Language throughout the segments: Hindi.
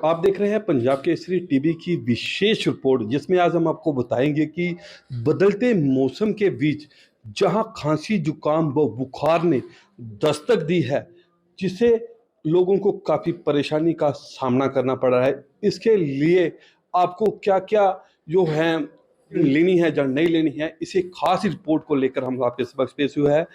आप देख रहे हैं पंजाब केसरी टीवी की विशेष रिपोर्ट, जिसमें आज हम आपको बताएंगे कि बदलते मौसम के बीच जहां खांसी जुकाम व बुखार ने दस्तक दी है, जिससे लोगों को काफ़ी परेशानी का सामना करना पड़ रहा है। इसके लिए आपको क्या क्या जो है लेनी है या नहीं लेनी है, इसी खास रिपोर्ट को लेकर हम आपके समक्ष पेश हुए हैं।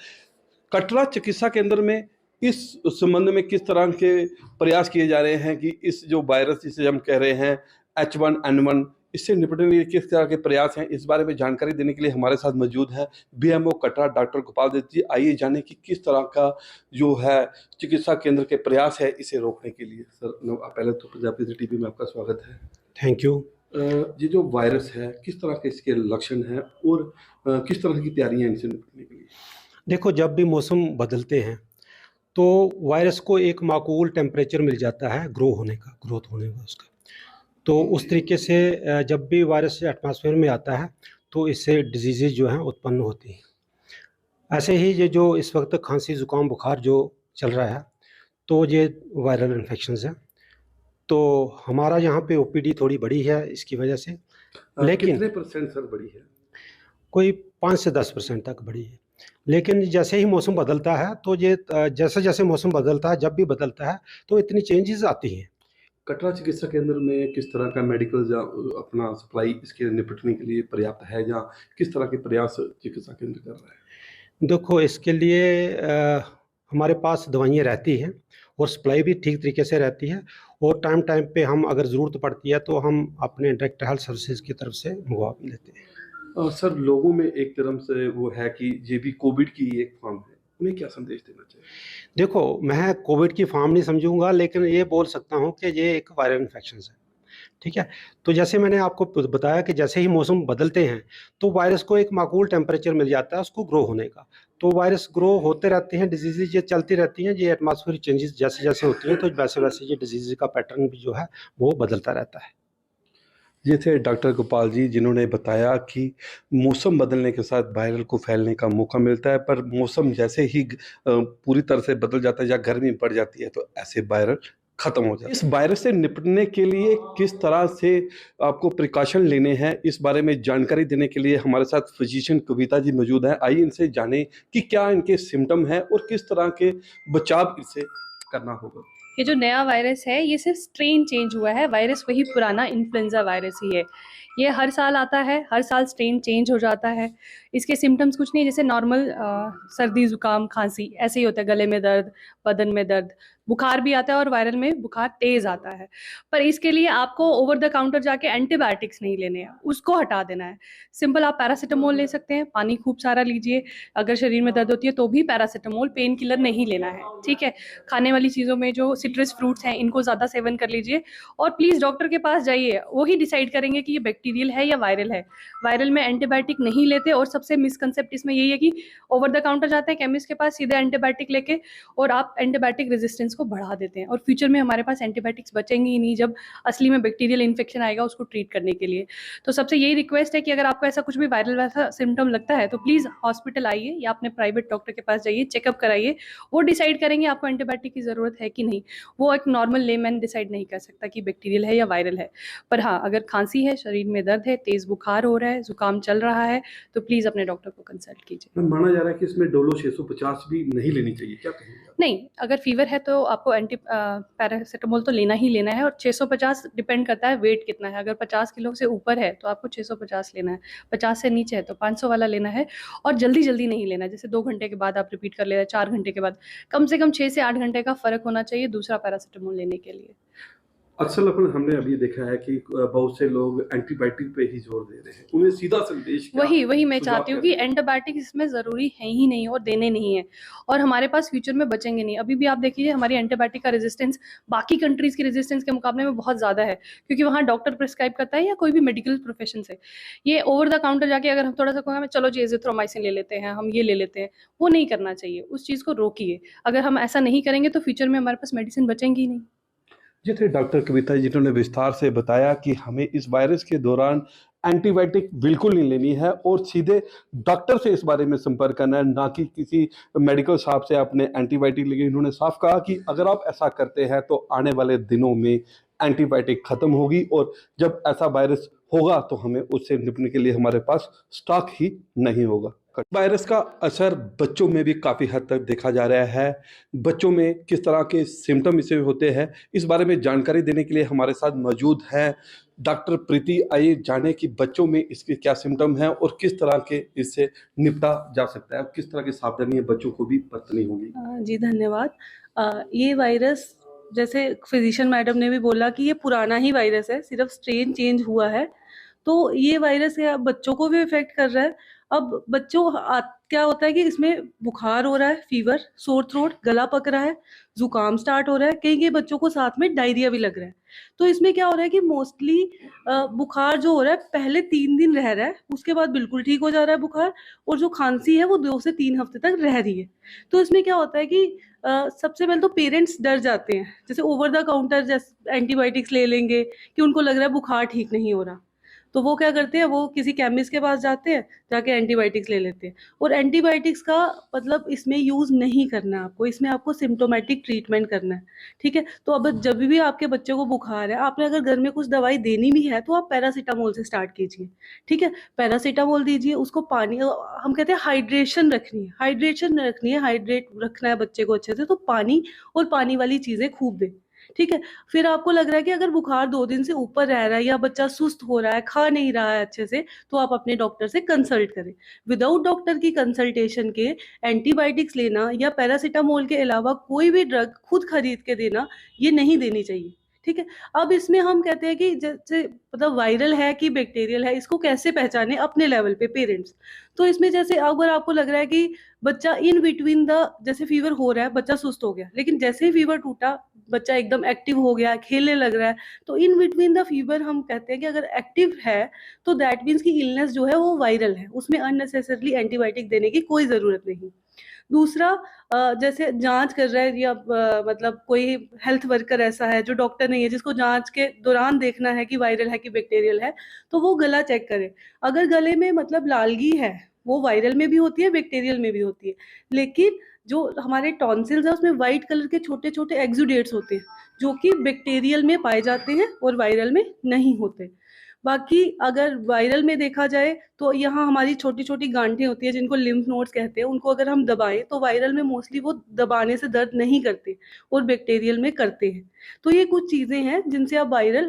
कटरा चिकित्सा केंद्र में इस संबंध में किस तरह के प्रयास किए जा रहे हैं कि इस जो वायरस जिसे हम कह रहे हैं H1N1, इससे निपटने के लिए किस तरह के प्रयास हैं, इस बारे में जानकारी देने के लिए हमारे साथ मौजूद हैं बीएमओ कटरा डॉक्टर गोपाल दत्त जी। आइए जाने कि किस तरह का जो है चिकित्सा केंद्र के प्रयास है इसे रोकने के लिए। सर पहले तो पंजाब केसरी टीवी में आपका स्वागत है। Thank you. ये जो वायरस है, किस तरह के इसके लक्षण हैं और किस तरह की तैयारियां इनसे निपटने के लिए? देखो, जब भी मौसम बदलते हैं तो वायरस को एक माकूल टेम्परेचर मिल जाता है ग्रोथ होने का उसका। तो उस तरीके से जब भी वायरस एटमॉस्फेयर में आता है तो इससे डिजीज़ेज जो हैं उत्पन्न होती हैं। ऐसे ही ये जो इस वक्त खांसी जुकाम बुखार जो चल रहा है, तो ये वायरल इन्फेक्शंस हैं। तो हमारा यहाँ पे ओपीडी थोड़ी बड़ी है इसकी वजह से, लेकिन कितने परसेंट सर बड़ी है? कोई 5 से 10% तक बढ़ी है। लेकिन जैसे ही मौसम बदलता है तो ये जैसे-जैसे मौसम बदलता है, जब भी बदलता है तो इतनी चेंजेस आती हैं। कटरा चिकित्सा केंद्र में किस तरह का मेडिकल या अपना सप्लाई इसके निपटने के लिए पर्याप्त है, या किस तरह के प्रयास चिकित्सा केंद्र कर रहा है? देखो, इसके लिए हमारे पास दवाइयाँ रहती हैं और सप्लाई भी ठीक तरीके से रहती है, और टाइम पे हम अगर ज़रूरत पड़ती है तो हम अपने डायरेक्ट हेल्थ सर्विसेज की तरफ से मंगवा भी लेते हैं। सर, लोगों में एक तरह से वो है कि ये भी कोविड की एक फॉर्म है, उन्हें क्या संदेश देना चाहिए? देखो, मैं कोविड की फॉर्म नहीं समझूंगा, लेकिन ये बोल सकता हूँ कि ये एक वायरल इन्फेक्शन है। ठीक है। तो जैसे मैंने आपको बताया कि जैसे ही मौसम बदलते हैं तो वायरस को एक माकूल टेम्परेचर मिल जाता है उसको ग्रो होने का। तो वायरस ग्रो होते रहते हैं, डिजीज़ ये चलती रहती हैं, ये एटमॉस्फेरिक चेंजेस जैसे-जैसे होती हैं तो वैसे-वैसे ये डिजीज़ का पैटर्न भी जो है वो बदलता रहता है। ये थे डॉक्टर गोपाल जी, जिन्होंने बताया कि मौसम बदलने के साथ वायरल को फैलने का मौका मिलता है, पर मौसम जैसे ही पूरी तरह से बदल जाता है या गर्मी बढ़ जाती है तो ऐसे वायरल खत्म हो जाता है। इस वायरस से निपटने के लिए किस तरह से आपको प्रिकॉशन लेने हैं, इस बारे में जानकारी देने के लिए हमारे साथ फिजिशियन कविता जी मौजूद हैं। आइए इनसे जानें कि क्या इनके सिम्टम हैं और किस तरह के बचाव इससे करना होगा। ये जो नया वायरस है ये सिर्फ स्ट्रेन चेंज हुआ है, वायरस वही पुराना इन्फ्लुएंजा वायरस ही है। ये हर साल आता है, हर साल स्ट्रेन चेंज हो जाता है। इसके सिम्टम्स कुछ नहीं, जैसे नॉर्मल सर्दी जुकाम खांसी ऐसे ही होता है, गले में दर्द, बदन में दर्द, बुखार भी आता है और वायरल में बुखार तेज आता है। पर इसके लिए आपको ओवर द काउंटर जाके एंटीबायोटिक्स नहीं लेने हैं, उसको हटा देना है। सिंपल आप पैरासीटामोल ले सकते हैं, पानी खूब सारा लीजिए। अगर शरीर में दर्द होती है तो भी पैरासीटामोल, पेन किलर नहीं लेना है, ठीक है। खाने वाली चीज़ों में जो सिट्रस फ्रूट्स हैं इनको ज़्यादा सेवन कर लीजिए, और प्लीज़ डॉक्टर के पास जाइए, वही डिसाइड करेंगे कि ये बैक्टीरियल है या वायरल है। वायरल में एंटीबायोटिक नहीं लेते, और सबसे मिसकंसेप्ट इसमें यही है कि ओवर द काउंटर जाते हैं केमिस्ट के पास सीधे एंटीबायोटिक लेके, और आप एंटीबायोटिक रेजिस्टेंस को बढ़ा देते हैं, और फ्यूचर में हमारे पास एंटीबायोटिक्स बचेंगे ही नहीं जब असली में बैक्टीरियल इन्फेक्शन आएगा उसको ट्रीट करने के लिए। तो सबसे यही रिक्वेस्ट है कि अगर आपको ऐसा कुछ भी वायरल वैसा सिम्टम लगता है तो प्लीज़ हॉस्पिटल आइए या अपने प्राइवेट डॉक्टर के पास जाइए, चेकअप कराइए। वो डिसाइड करेंगे आपको एंटीबायोटिक की ज़रूरत है कि नहीं। वो एक नॉर्मल लेमैन डिसाइड नहीं कर सकता कि बैक्टीरियल है या वायरल है। पर हाँ, अगर खांसी है, शरीर में दर्द है, तेज़ बुखार हो रहा है, जुकाम चल रहा है, तो प्लीज़ अपने डॉक्टर को कंसल्ट कीजिए। माना जा रहा है कि इसमें डोलो 650 भी नहीं लेनी चाहिए, क्या कहेंगे? नहीं, अगर फीवर है तो आपको पैरासिटामोल तो लेना ही लेना है, और 650 डिपेंड करता है वेट कितना है। अगर 50 किलो से ऊपर है तो आपको 650 लेना है, 50 से नीचे है तो 500 वाला लेना है। और जल्दी नहीं लेना है, जैसे 2 घंटे के बाद आप रिपीट कर ले रहे हैं, 4 घंटे के बाद, कम से कम 6 से 8 घंटे का फ़र्क होना चाहिए दूसरा पैरासिटामोल लेने के लिए। अक्सर हमने अभी देखा है कि बहुत से लोग एंटीबायोटिक पे ही जोर दे रहे हैं, उन्हें सीधा संदेश वही मैं चाहती हूँ कि एंटीबायोटिक इसमें ज़रूरी है ही नहीं और देने नहीं है, और हमारे पास फ्यूचर में बचेंगे नहीं। अभी भी आप देखिए हमारी एंटीबायोटिक का रेजिस्टेंस बाकी कंट्रीज़ की रेजिस्टेंस के मुकाबले में बहुत ज़्यादा है, क्योंकि वहाँ डॉक्टर प्रिस्क्राइब करता है या कोई भी मेडिकल प्रोफेशन से। ये ओवर द काउंटर जाके अगर हम थोड़ा सा कहें चलो जी एजिथ्रोमाइसिन ले लेते हैं, हम ये ले लेते हैं, वो नहीं करना चाहिए। उस चीज़ को रोकिए। अगर हम ऐसा नहीं करेंगे तो फ्यूचर में हमारे पास मेडिसिन बचेंगी ही नहीं। जी थे डॉक्टर कविता जी, जिन्होंने विस्तार से बताया कि हमें इस वायरस के दौरान एंटीबायोटिक बिल्कुल नहीं लेनी है और सीधे डॉक्टर से इस बारे में संपर्क करना है, ना कि किसी मेडिकल शॉप से आपने एंटीबायोटिक लेके। इन्होंने साफ कहा कि अगर आप ऐसा करते हैं तो आने वाले दिनों में एंटीबायोटिक ख़त्म होगी और जब ऐसा वायरस होगा तो हमें उससे निपटने के लिए हमारे पास स्टॉक ही नहीं होगा। वायरस का असर बच्चों में भी काफ़ी हद तक देखा जा रहा है। बच्चों में किस तरह के सिम्टम इससे होते हैं, इस बारे में जानकारी देने के लिए हमारे साथ मौजूद हैं डॉक्टर प्रीति। आइए जानें कि बच्चों में इसके क्या सिम्टम हैं और किस तरह के इससे निपटा जा सकता है, किस तरह की सावधानियां बच्चों को भी बरतनी होगी। जी धन्यवाद। ये वायरस जैसे फिजिशियन मैडम ने भी बोला कि ये पुराना ही वायरस है, सिर्फ स्ट्रेन चेंज हुआ है। तो ये वायरस है बच्चों को भी इफेक्ट कर रहा है। अब क्या होता है कि इसमें बुखार हो रहा है, फीवर, सोर थ्रोट, गला पक रहा है, जुकाम स्टार्ट हो रहा है, कई बच्चों को साथ में डायरिया भी लग रहा है। तो इसमें क्या हो रहा है कि मोस्टली बुखार जो हो रहा है पहले 3 दिन रह रहा है, उसके बाद बिल्कुल ठीक हो जा रहा है बुखार, और जो खांसी है वो 2 से 3 हफ्ते तक रह रही है। तो इसमें क्या होता है कि सबसे पहले तो पेरेंट्स डर जाते हैं, जैसे ओवर द काउंटर जैसे एंटीबायोटिक्स ले लेंगे कि उनको लग रहा है बुखार ठीक नहीं हो रहा, तो वो क्या करते हैं, वो किसी केमिस्ट के पास जाते हैं, जाके एंटीबायोटिक्स ले लेते हैं। और एंटीबायोटिक्स का मतलब इसमें यूज़ नहीं करना है आपको, इसमें आपको सिम्प्टोमेटिक ट्रीटमेंट करना है, ठीक है। तो अब जब भी आपके बच्चे को बुखार है, आपने अगर घर में कुछ दवाई देनी भी है तो आप पैरासीटामोल से स्टार्ट कीजिए, ठीक है। पैरासीटामोल दीजिए, उसको पानी, हम कहते हैं हाइड्रेशन रखनी है, हाइड्रेट रखना है बच्चे को अच्छे से, तो पानी और पानी वाली चीज़ें खूब दें, ठीक है। फिर आपको लग रहा है कि अगर बुखार 2 दिन से ऊपर रह रहा है या बच्चा सुस्त हो रहा है, खा नहीं रहा है अच्छे से, तो आप अपने डॉक्टर से कंसल्ट करें। विदाउट डॉक्टर की कंसल्टेशन के एंटीबायोटिक्स लेना या पैरासीटामोल के अलावा कोई भी ड्रग खुद खरीद के देना, ये नहीं देनी चाहिए, ठीक है। अब इसमें हम कहते हैं कि जैसे मतलब वायरल है कि बैक्टीरियल है, इसको कैसे पहचाने अपने लेवल पे पेरेंट्स। तो इसमें जैसे अगर आपको लग रहा है कि बच्चा इन बिटवीन द, जैसे फीवर हो रहा है, बच्चा सुस्त हो गया, लेकिन जैसे ही फीवर टूटा बच्चा एकदम एक्टिव हो गया, खेलने लग रहा है, तो इन बिटवीन द फीवर हम कहते हैं कि अगर एक्टिव है तो दैट मीन्स कि इलनेस जो है वो वायरल है, उसमें अननेसेसरली एंटीबायोटिक देने की कोई ज़रूरत नहीं। दूसरा, जैसे जांच कर रहा है या मतलब कोई हेल्थ वर्कर ऐसा है जो डॉक्टर नहीं है, जिसको जांच के दौरान देखना है कि वायरल है कि बैक्टीरियल है, तो वो गला चेक करे। अगर गले में मतलब लालगी है, वो वायरल में भी होती है, बैक्टीरियल में भी होती है, लेकिन जो हमारे टॉन्सिल्स है उसमें वाइट कलर के छोटे छोटे एक्सुडेट्स होते हैं, जो कि बैक्टीरियल में पाए जाते हैं और वायरल में नहीं होते। बाकी अगर वायरल में देखा जाए तो यहाँ हमारी छोटी छोटी गांठें होती है जिनको लिम्फ नोड्स कहते हैं, उनको अगर हम दबाएं तो वायरल में मोस्टली वो दबाने से दर्द नहीं करते और बैक्टीरियल में करते हैं। तो ये कुछ चीज़ें हैं जिनसे आप वायरल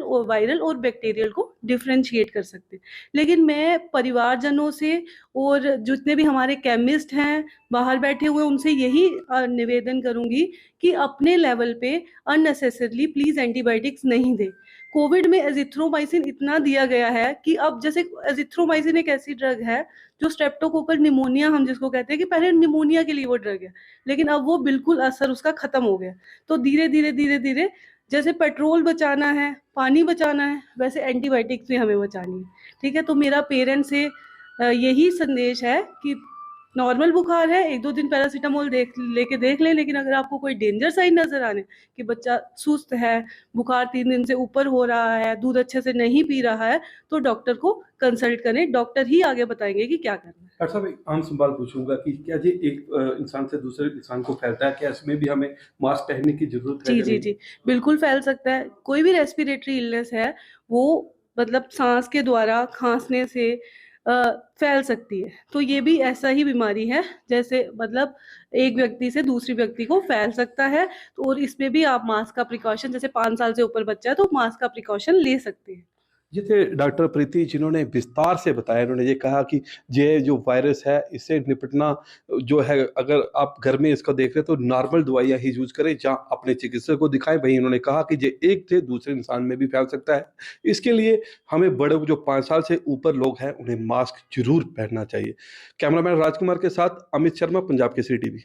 और बैक्टीरियल को डिफ्रेंशिएट कर सकते हैं। लेकिन मैं परिवारजनों से और जितने भी हमारे केमिस्ट हैं बाहर बैठे हुए, उनसे यही निवेदन करूंगी कि अपने लेवल पे अननेसेसरली प्लीज एंटीबायोटिक्स नहीं दें। कोविड में एजिथ्रोमाइसिन इतना दिया गया है कि अब जैसे एजिथ्रोमाइसिन एक ऐसी ड्रग है जो स्ट्रेप्टोकोकल निमोनिया हम जिसको कहते हैं, कि पहले निमोनिया के लिए वो ड्रग है, लेकिन अब वो बिल्कुल असर उसका खत्म हो गया। तो धीरे धीरे जैसे पेट्रोल बचाना है, पानी बचाना है, वैसे एंटीबायोटिक्स भी हमें बचानी है, ठीक है। तो मेरा पेरेंट्स से यही संदेश है कि नॉर्मल बुखार है, 1-2 दिन पैरासीटामोल लेके देख लें, लेकिन अगर आपको कोई डेंजर साइन नजर आने कि बच्चा सुस्त है, बुखार 3 दिन से ऊपर हो रहा है, दूध अच्छे से नहीं पी रहा है, तो डॉक्टर को कंसल्ट करें, डॉक्टर ही आगे बताएंगे कि क्या करना है। डॉक्टर साहब, एक आम सवाल पूछूंगा कि क्या ये एक इंसान से दूसरे इंसान को फैलता है, क्या इसमें भी हमें मास्क पहनने की जरूरत है? जी बिल्कुल फैल सकता है। कोई भी रेस्पिरेटरी इलनेस है वो मतलब सांस के द्वारा, खांसने से फैल सकती है। तो ये भी ऐसा ही बीमारी है जैसे मतलब एक व्यक्ति से दूसरी व्यक्ति को फैल सकता है। तो और इसमें भी आप मास्क का प्रिकॉशन, जैसे 5 साल से ऊपर बच्चा है तो मास्क का प्रिकॉशन ले सकते हैं। ये थे डॉक्टर प्रीति, जिन्होंने विस्तार से बताया। उन्होंने ये कहा कि ये जो वायरस है इससे निपटना जो है, अगर आप घर में इसको देख रहे हैं तो नॉर्मल दवाइयाँ ही यूज करें, जहाँ अपने चिकित्सक को दिखाएं। वहीं उन्होंने कहा कि ये एक से दूसरे इंसान में भी फैल सकता है। इसके लिए हमें बड़े जो 5 साल से ऊपर लोग हैं उन्हें मास्क जरूर पहनना चाहिए। कैमरामैन राजकुमार के साथ अमित शर्मा, पंजाब केसरी टीवी।